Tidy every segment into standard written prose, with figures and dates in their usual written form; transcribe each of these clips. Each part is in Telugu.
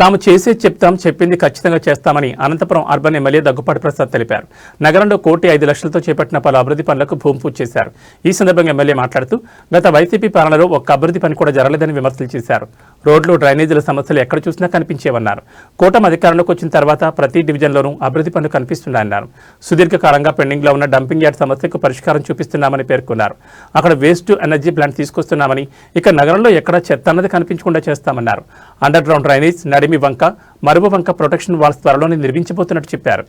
తాము చేసేది చెప్తాం, చెప్పింది ఖచ్చితంగా చేస్తామని అనంతపురం అర్బన్ ఎమ్మెల్యే దగ్గుపాటి ప్రసాద్ తెలిపారు. నగరంలో 1,05,00,000తో చేపట్టిన పలు అభివృద్ధి పనులకు భూమి పూజ చేశారు. ఈ సందర్భంగా ఎమ్మెల్యే మాట్లాడుతూ గత వైసీపీ పాలనలో ఒక్క అభివృద్ధి పని కూడా జరగలేదని విమర్శలు చేశారు. రోడ్లు, డ్రైనేజీల సమస్యలు ఎక్కడ చూసినా కనిపించేవన్నారు. కూటమి అధికారంలోకి వచ్చిన తర్వాత ప్రతి డివిజన్లోనూ అభివృద్ధి పనులు కనిపిస్తున్నాయన్నారు. సుదీర్ఘకాలంగా పెండింగ్లో ఉన్న డంపింగ్ యార్డ్ సమస్యకు పరిష్కారం చూపిస్తున్నామని పేర్కొన్నారు. అక్కడ వేస్ట్ ఎనర్జీ ప్లాంట్ తీసుకొస్తున్నామని, ఇక నగరంలో ఎక్కడా చెత్త అన్నది కనిపించకుండా చేస్తామన్నారు. అండర్ గ్రౌండ్ డ్రైనేజ్, నడిమి వంక, మరువ వంక ప్రొటెక్షన్ వాల్స్ త్వరలోనే నిర్మించబోతున్నట్టు చెప్పారు.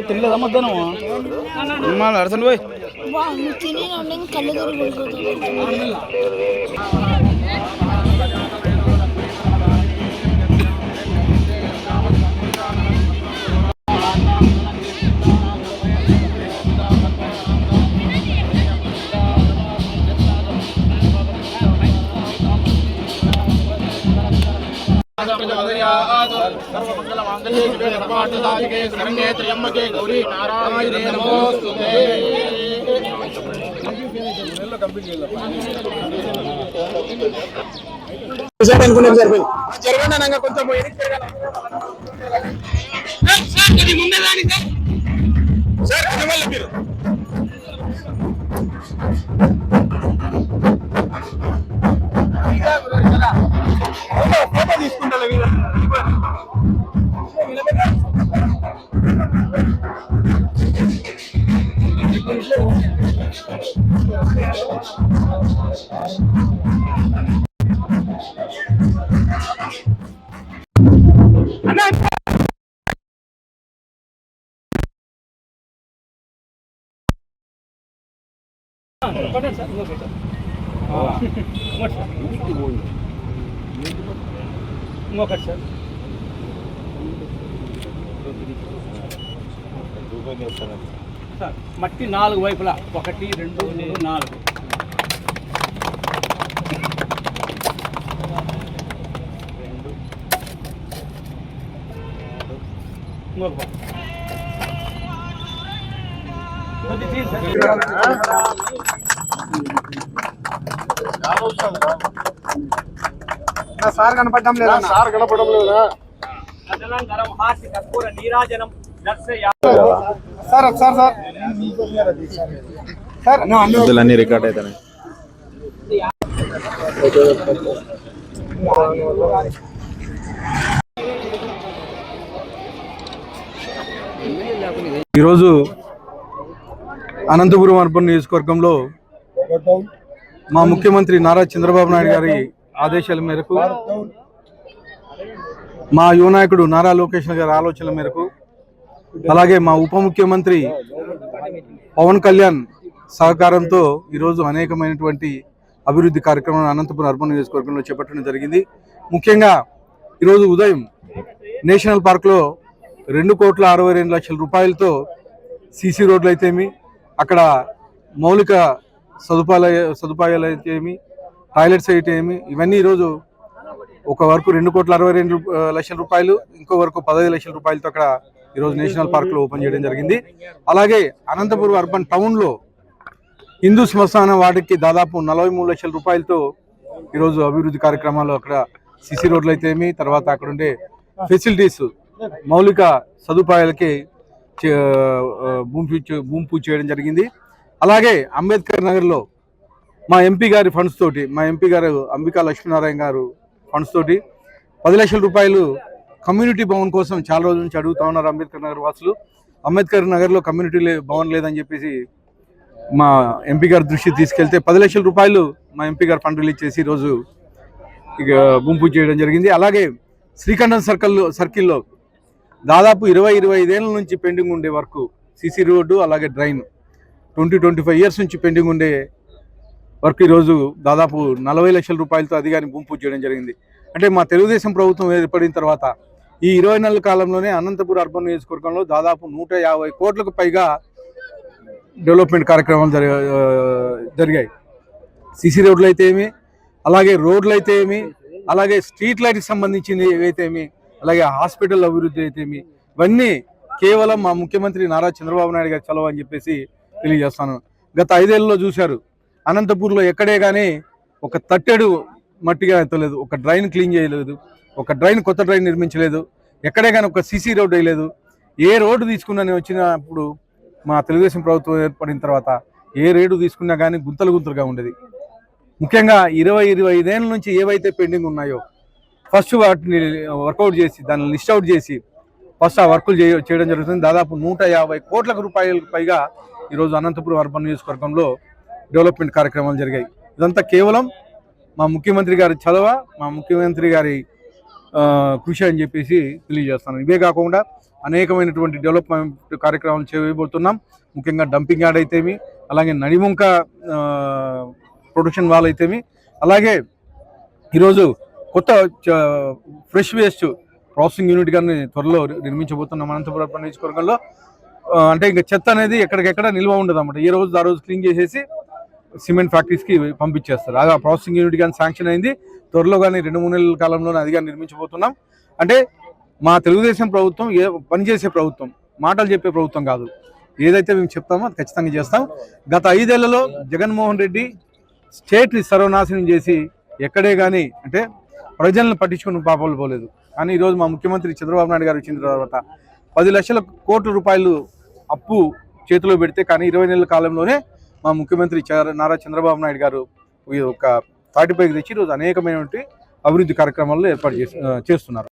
తెలియదా మధ్యాహ్నం అరసన్ పోయి మట్టి 4 వైపులా 1, 2, 3, 4 సార్ కనపడడం లేదా? సార్ కనపడడం లేదా? సార్ సార్ సార్ సార్ అన్ని రికార్డ్ అవుతాయి. ఈరోజు అనంతపురం అర్బన్ నియోజకవర్గంలో మా ముఖ్యమంత్రి నారా చంద్రబాబు నాయుడు గారి ఆదేశాల మేరకు, మా యువ నాయకుడు నారా లోకేష్ గారి ఆలోచనల మేరకు, అలాగే మా ఉప ముఖ్యమంత్రి పవన్ కళ్యాణ్ సహకారంతో ఈరోజు అనేకమైనటువంటి అభివృద్ధి కార్యక్రమాలను అనంతపురం అర్బన్ నియోజకవర్గంలో చేపట్టడం జరిగింది. ముఖ్యంగా ఈరోజు ఉదయం నేషనల్ పార్క్లో 2,62,00,000 రూపాయలతో సీసీ రోడ్లు అయితేమి, అక్కడ మౌలిక సదుపాయాలు అయితేమి, టాయిలెట్స్ అయితేమి, ఇవన్నీ ఈరోజు ఒక వరకు 2,62,00,000 రూపాయలు, ఇంకో వరకు 15 లక్షల రూపాయలతో అక్కడ ఈరోజు నేషనల్ పార్క్లో ఓపెన్ చేయడం జరిగింది. అలాగే అనంతపురం అర్బన్ టౌన్లో హిందూ శ్మశాన వాటికి దాదాపు 43 లక్షల రూపాయలతో ఈరోజు అభివృద్ధి కార్యక్రమాలు అక్కడ సిసి రోడ్లు అయితేమి, తర్వాత అక్కడ ఉండే ఫెసిలిటీస్ మౌలిక సదుపాయాలకి భూమి పూజ చేయడం జరిగింది. అలాగే అంబేద్కర్ నగర్లో మా ఎంపీ గారి ఫండ్స్ తోటి, మా ఎంపీ గారు అంబికా లక్ష్మీనారాయణ గారు ఫండ్స్ తోటి 10 లక్షల రూపాయలు కమ్యూనిటీ భవన్ కోసం చాలా రోజుల నుంచి అడుగుతా ఉన్నారు అంబేద్కర్ నగర్ వాసులు. అంబేద్కర్ నగర్లో కమ్యూనిటీ భవన్ లేదని చెప్పేసి మా ఎంపీ గారి దృష్టి తీసుకెళ్తే 10 లక్షల రూపాయలు మా ఎంపీ గారు ఫండ్ రిలీజ్ చేసి ఈరోజు ఇక భూమి పూజ చేయడం జరిగింది. అలాగే శ్రీకంఠం సర్కిల్లో దాదాపు 25 ఏళ్ళ నుంచి పెండింగ్ ఉండే వర్క్, సీసీ రోడ్డు అలాగే డ్రైన్ 25 ఇయర్స్ నుంచి పెండింగ్ ఉండే వర్క్ ఈరోజు దాదాపు 40 లక్షల రూపాయలతో అధికారిని భూమి పూజ చేయడం జరిగింది. అంటే మా తెలుగుదేశం ప్రభుత్వం ఏర్పడిన తర్వాత ఈ 20 నెలల కాలంలోనే అనంతపురం అర్బన్ నియోజకవర్గంలో దాదాపు 150 కోట్లకు పైగా డెవలప్మెంట్ కార్యక్రమాలు జరిగాయి. సీసీ రోడ్లు అయితే ఏమి, అలాగే రోడ్లు అయితే ఏమి, అలాగే స్ట్రీట్ లైట్కి సంబంధించింది ఏవైతే ఏమి, అలాగే హాస్పిటల్ అభివృద్ధి అయితే ఏమి, ఇవన్నీ కేవలం మా ముఖ్యమంత్రి నారా చంద్రబాబు నాయుడు గారి చలవ అని చెప్పేసి తెలియజేస్తాను. గత 5 ఏళ్ళలో చూశారు, అనంతపూర్లో ఎక్కడే కానీ ఒక తట్టెడు మట్టిగా ఎత్తలేదు, ఒక డ్రైన్ క్లీన్ చేయలేదు, ఒక కొత్త డ్రైన్ నిర్మించలేదు, ఎక్కడే కానీ ఒక సీసీ రోడ్డు వేయలేదు. ఏ రోడ్డు తీసుకున్నా నేను వచ్చినప్పుడు మా తెలుగుదేశం ప్రభుత్వం ఏర్పడిన తర్వాత ఏ రోడ్డు తీసుకున్నా కానీ గుంతలుగా ఉండేది. ముఖ్యంగా 25 ఏళ్ళ నుంచి ఏవైతే పెండింగ్ ఉన్నాయో ఫస్ట్ వాటిని వర్కౌట్ చేసి దాన్ని లిస్ట్ అవుట్ చేసి ఫస్ట్ ఆ వర్కులు చేయడం జరుగుతుంది. దాదాపు 150 కోట్ల రూపాయలకు పైగా ఈరోజు అనంతపురం అర్బన్ నియోజకవర్గంలో డెవలప్మెంట్ కార్యక్రమాలు జరిగాయి. ఇదంతా కేవలం మా ముఖ్యమంత్రి గారి చలవ, మా ముఖ్యమంత్రి గారి కృషి అని చెప్పేసి తెలియజేస్తాను. ఇవే కాకుండా అనేకమైనటువంటి డెవలప్మెంట్ కార్యక్రమాలు చేయబోతున్నాం. ముఖ్యంగా డంపింగ్ యార్డ్ అయితేమి, అలాగే నడిముంక ప్రొడక్షన్ వాల్ అయితేమి, అలాగే ఈరోజు కొత్త ఫ్రెష్ వేస్ట్ ప్రాసెసింగ్ యూనిట్ గారిని త్వరలో నిర్మించబోతున్నాం అనంతపురం అర్బన్ నియోజకవర్గంలో. అంటే ఇంకా చెత్త అనేది ఎక్కడికెక్కడ నిల్వ ఉండదు అన్నమాట. ఏ రోజు ఆ రోజు క్లీన్ చేసేసి సిమెంట్ ఫ్యాక్టరీస్కి పంపించేస్తారు. ఆ ప్రాసెసింగ్ యూనిట్ కానీ శాంక్షన్ అయింది. త్వరలో కానీ 2-3 నెలల కాలంలోనే అది కానీ నిర్మించబోతున్నాం. అంటే మా తెలుగుదేశం ప్రభుత్వం పనిచేసే ప్రభుత్వం, మాటలు చెప్పే ప్రభుత్వం కాదు. ఏదైతే మేము చెప్తామో అది ఖచ్చితంగా చేస్తాం. గత 5 ఏళ్లలో జగన్మోహన్ రెడ్డి స్టేట్ని సర్వనాశనం చేసి ఎక్కడే కానీ అంటే ప్రజలను పట్టించుకుని పాపాలు పోలేదు. కానీ ఈరోజు మా ముఖ్యమంత్రి చంద్రబాబు నాయుడు గారు వచ్చిన తర్వాత 10 లక్షల కోట్ల రూపాయలు అప్పు చేతిలో పెడితే కానీ 20 నెలల కాలంలోనే మా ముఖ్యమంత్రి నారా చంద్రబాబు నాయుడు గారు ఒక తాటిపైకి తెచ్చి ఈరోజు అనేకమైనటువంటి అభివృద్ధి కార్యక్రమాల్లో ఏర్పాటు చేస్తున్నారు.